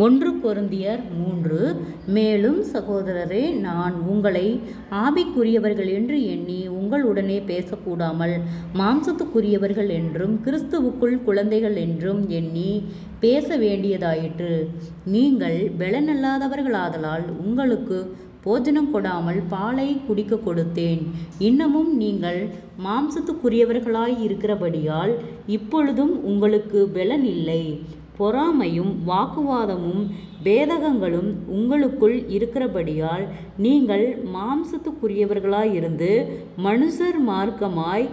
1 கொரிந்தியர் 3. மேலும் சகோதரரே, நான் உங்களை ஆவிக்குரியவர்கள் என்று எண்ணி உங்களுடனே பேசக்கூடாமல் மாம்சத்துக்குரியவர்கள் என்றும் கிறிஸ்துவுக்குள் குழந்தைகள் என்றும் எண்ணி பேச வேண்டியதாயிற்று. நீங்கள் பெலனல்லாதவர்களாதலால் உங்களுக்கு போஜனம் கொடாமல் பாலை குடிக்க கொடுத்தேன். இன்னமும் நீங்கள் மாம்சத்துக்குரியவர்களாய் இருக்கிறபடியால் இப்பொழுதும் உங்களுக்கு பெலன் இல்லை. பொறாமையும் வாக்குவாதமும் பேதகங்களும் உங்களுக்குள் இருக்கிறபடியால் நீங்கள் மாம்சத்துக்குரியவர்களாயிருந்து மனுஷர் மார்க்கமாய்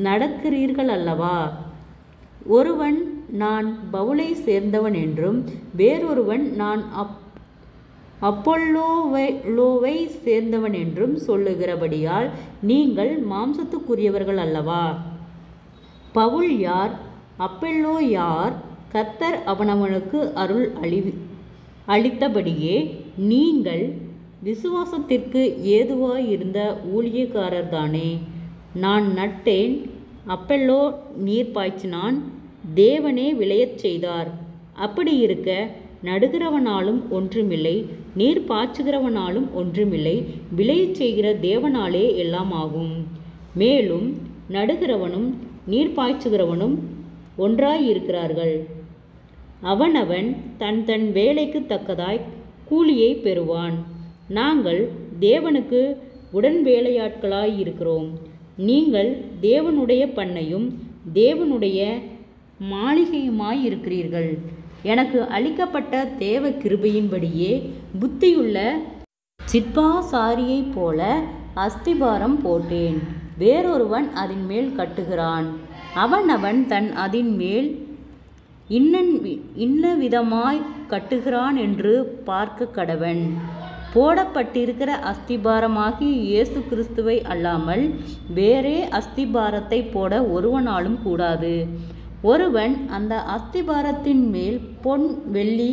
நடக்கிறீர்கள் அல்லவா? ஒருவன் நான் பவுலை சேர்ந்தவன் என்றும் வேறொருவன் நான் அப்பொல்லோவை சேர்ந்தவன் என்றும் சொல்லுகிறபடியால் நீங்கள் மாம்சத்துக்குரியவர்கள் அல்லவா? பவுல் யார்? அப்பொல்லோ யார்? கர்த்தர் அவனவனுக்கு அருள் அளித்தபடியே நீங்கள் விசுவாசத்திற்கு ஏதுவாயிருந்த ஊழியக்காரர்தானே. நான் நட்டேன், அப்பொல்லோ நீர் பாய்ச்சினான், தேவனே விளையச் செய்தார். அப்படி இருக்க நடுகிறவனாலும் ஒன்றுமில்லை, நீர் பாய்ச்சுகிறவனாலும் ஒன்றுமில்லை, விளையச் செய்கிற தேவனாலே எல்லாம் ஆகும். மேலும் நடுகிறவனும் நீர் பாய்ச்சுகிறவனும் ஒன்றாயிருக்கிறார்கள். அவனவன் தன் தன் வேலைக்கு தக்கதாய் கூலியை பெறுவான். நாங்கள் தேவனுக்கு உடன் வேலையாட்களாய் இருக்கிறோம். நீங்கள் தேவனுடைய பண்ணையும் தேவனுடைய மாளிகையுமாய் இருக்கிறீர்கள். எனக்கு அளிக்கப்பட்ட தேவ கிருபையின்படியே புத்தியுள்ள சிற்பாசாரியைப் போல அஸ்திபாரம் போட்டேன். வேறொருவன் அதன் மேல் கட்டுகிறான். அவனவன் தன் அதன் மேல் இன்ன விதமாய் கட்டுகிறான் என்று பார்க்க கடவன். போடப்பட்டிருக்கிற அஸ்திபாரமாகிய இயேசு கிறிஸ்துவை அல்லாமல் வேறே அஸ்திபாரத்தை போட ஒருவனாலும் கூடாது. ஒருவன் அந்த அஸ்திபாரத்தின் மேல் பொன் வெள்ளி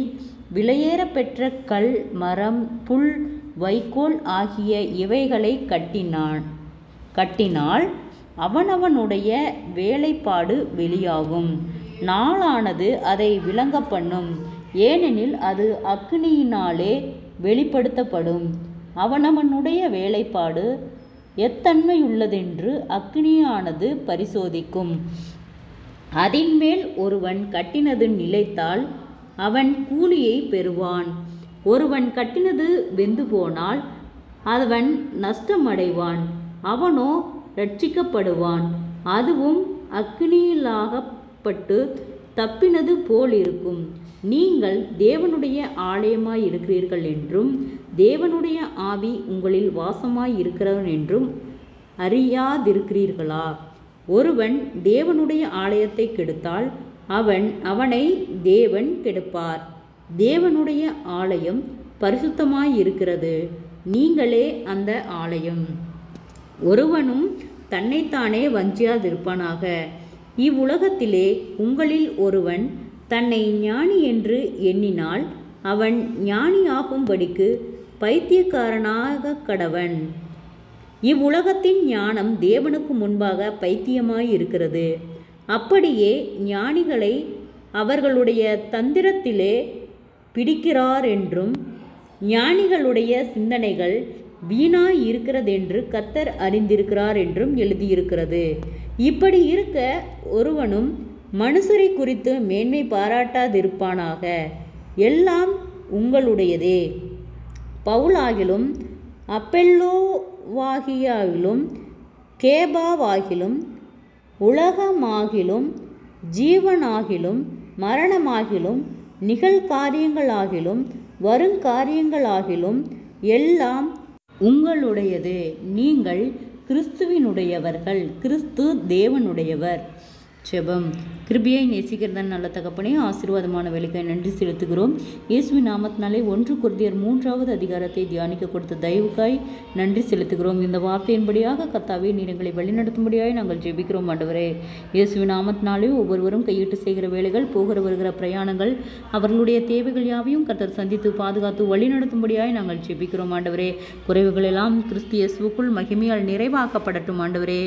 விலையேற பெற்ற கல் மரம் புல் வைக்கோல் ஆகிய இவைகளை கட்டினால் அவனவனுடைய வேலைப்பாடு வெளியாகும். நாளானது அதை விளங்க பண்ணும். ஏனெனில் அது அக்கினியினாலே வெளிப்படுத்தப்படும். அவனவனுடைய வேலைப்பாடு எத்தன்மையுள்ளதென்று அக்கினியானது பரிசோதிக்கும். அதின்மேல் ஒருவன் கட்டினது நிலைத்தால் அவன் கூலியை பெறுவான். ஒருவன் கட்டினது வெந்து போனால் அவன் நஷ்டமடைவான், அவனோ இரட்சிக்கப்படுவான். அதுவும் அக்கினியிலாகப்பட்டு தப்பினது போல் இருக்கும். நீங்கள் தேவனுடைய ஆலயமாய் இருக்கிறீர்கள் என்றும் தேவனுடைய ஆவி உங்களில் வாசமாய் இருக்கிறவன் என்றும் அறியாதிருக்கிறீர்களா? ஒருவன் தேவனுடைய ஆலயத்தை கெடுத்தால் அவனை தேவன் கெடுப்பார். தேவனுடைய ஆலயம் பரிசுத்தமாயிருக்கிறது, நீங்களே அந்த ஆலயம். ஒருவனும் தன்னைத்தானே வஞ்சியாதிருப்பானாக. இவ்வுலகத்திலே உங்களில் ஒருவன் தன்னை ஞானி என்று எண்ணினால் அவன் ஞானியாகும்படிக்கு பைத்தியக்காரனாக கடவன். இவ்வுலகத்தின் ஞானம் தேவனுக்கு முன்பாக பைத்தியமாயிருக்கிறது. அப்படியே ஞானிகளை அவர்களுடைய தந்திரத்திலே பிடிக்கிறாரென்றும் ஞானிகளுடைய சிந்தனைகள் வீணாய் இருக்கிறதென்று கர்த்தர் அறிந்திருக்கிறார் என்றும் எழுதியிருக்கிறது. இப்படி இருக்க ஒருவனும் மனுஷரை குறித்து மேன்மை பாராட்டாதிருப்பானாக. எல்லாம் உங்களுடையதே. பவுலாகிலும் அப்பெல்லோவாகிலும் கேபாவாகிலும் உலகமாகிலும் ஜீவனாகிலும் மரணமாகிலும் நிகழ்காரியங்களாகிலும் வருங்காரியங்களாகிலும் எல்லாம் உங்களுடையது. நீங்கள் கிறிஸ்துவினுடையவர்கள், கிறிஸ்து தேவனுடையவர். ஜெபம். கிருபையை நேசிக்கிறதன் நல்ல தகப்பனே, ஆசீர்வாதமான வேலைக்காய் நன்றி செலுத்துகிறோம். இயேசுவின் நாமத்தினாலே 1 கொரிந்தியர் 3வது அதிகாரத்தை தியானிக்க கொடுத்த தயவுக்காய் நன்றி செலுத்துகிறோம். இந்த வார்த்தையின்படியாக கர்த்தாவே நீர் எங்களை வழிநடத்தும்படியாய் நாங்கள் ஜெபிக்கிறோம் ஆண்டவரே. இயேசுவின் நாமத்தினாலே ஒவ்வொருவரும் கையிட்டு செய்கிற வேலைகள், போகிற வருகிற பிரயாணங்கள், அவர்களுடைய தேவைகள் யாவையும் கர்த்தர் சந்தித்து பாதுகாத்து வழிநடத்தும்படியாய் நாங்கள் ஜெபிக்கிறோம் ஆண்டவரே. குறைவுகள் எல்லாம் கிறிஸ்து இயேசுவுக்குள் மகிமையால் நிறைவாக்கப்படட்டும் ஆண்டவரே.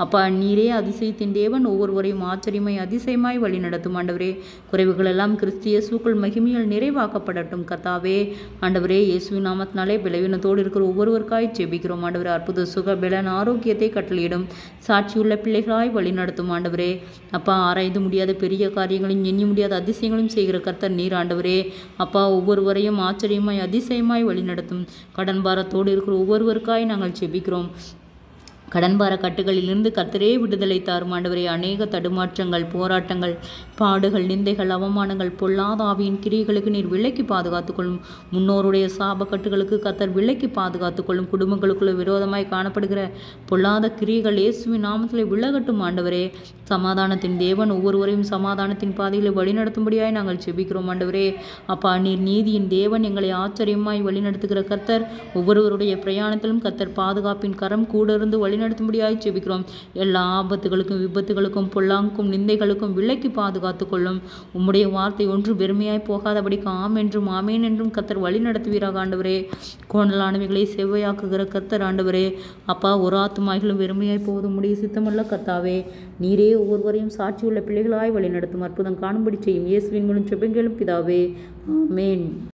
அப்பா, நீரே அதிசயத்தின் தேவன், ஒவ்வொருவரையும் ஆச்சரியமாய் அதிசய அதிசயமாய் வழிநடத்தும் ஆண்டவரே. குறைவுகள் எல்லாம் கிறிஸ்து இயேசுக்குள் மகிமையில் நிறைவாக்கப்படட்டும் கர்த்தாவே. ஆண்டவரே, இயேசுவின் நாமத்தினாலே பலவீனத்தோடு இருக்கிற ஒவ்வொருவருக்காய் ஜெபிக்கிறோம் ஆண்டவரே. அற்புத சுக பலன் ஆரோக்கியத்தை கட்டளையிடும் சாட்சியுள்ள பிள்ளைகளாய் வழிநடத்தும் ஆண்டவரே. அப்பா, ஆராய்ந்து முடியாத பெரிய காரியங்களையும் எண்ணி முடியாத அதிசயங்களையும் செய்கிற கர்த்தர் நீர் ஆண்டவரே. அப்பா, ஒவ்வொருவரையும் ஆச்சரியமாய் அதிசயமாய் வழிநடத்தும். கடன் பாரத்தோடு இருக்கிற ஒவ்வொருவருக்காய் நாங்கள் ஜெபிக்கிறோம். கடன்பார கட்டுகளிலிருந்து கர்த்தரே விடுதலை தாரும் ஆண்டவரே. அநேக தடுமாற்றங்கள், போராட்டங்கள், பாடுகள், நிந்தைகள், அவமானங்கள், பொல்லாத ஆவியின் கிரியைகளுக்கு நீர் விலக்கி பாதுகாத்துக்கொள்ளும். முன்னோருடைய சாப கட்டுகளுக்கு கர்த்தர் விலக்கி பாதுகாத்துக்கொள்ளும். குடும்பங்களுக்குள்ள விரோதமாய் காணப்படுகிற பொல்லாத கிரியைகள் இயேசுவின் நாமத்திலே விலகட்டும் ஆண்டவரே. சமாதானத்தின் தேவன் ஒவ்வொருவரையும் சமாதானத்தின் பாதையில் வழிநடத்தும்படியாய் நாங்கள் ஜெபிக்கிறோம் ஆண்டவரே. அப்பா, நீர் நீதியின் தேவன், எங்களை ஆச்சரியமாய் வழிநடத்துகிற கர்த்தர். ஒவ்வொருவருடைய பிரயாணத்திலும் கர்த்தர் பாதுகாப்பின் கரம் கூட இருந்து வழிநடத்தும்படியாய் ஜெபிக்கிறோம். எல்லா ஆபத்துகளுக்கும், விபத்துகளுக்கும், பொல்லாங்கும், நிந்தைகளுக்கும் விலக்கி பாதுகாத்து கொள்ளும். உம்முடைய வார்த்தை ஒன்று வெறுமையாய் போகாதபடிக்கு ஆம் என்றும் ஆமேன் என்றும் கர்த்தர் வழி நடத்துவீராக ஆண்டவரே. கோணலானவைகளை செவ்வையாக்குகிற கர்த்தர் ஆண்டவரே. அப்பா, ஒரு ஆத்துமாய்களும் வெறுமையாய் போவது உம்முடைய சித்தமல்ல கர்த்தாவே. நீரே ஒவ்வொருவரையும் சாட்சியுள்ள பிள்ளைகளாய் வழிநடத்தும். அற்புதம் காணும்படி செய்யும். இயேசுவின் மூலம் ஜெபங்களும் பிதாவே, ஆமேன்.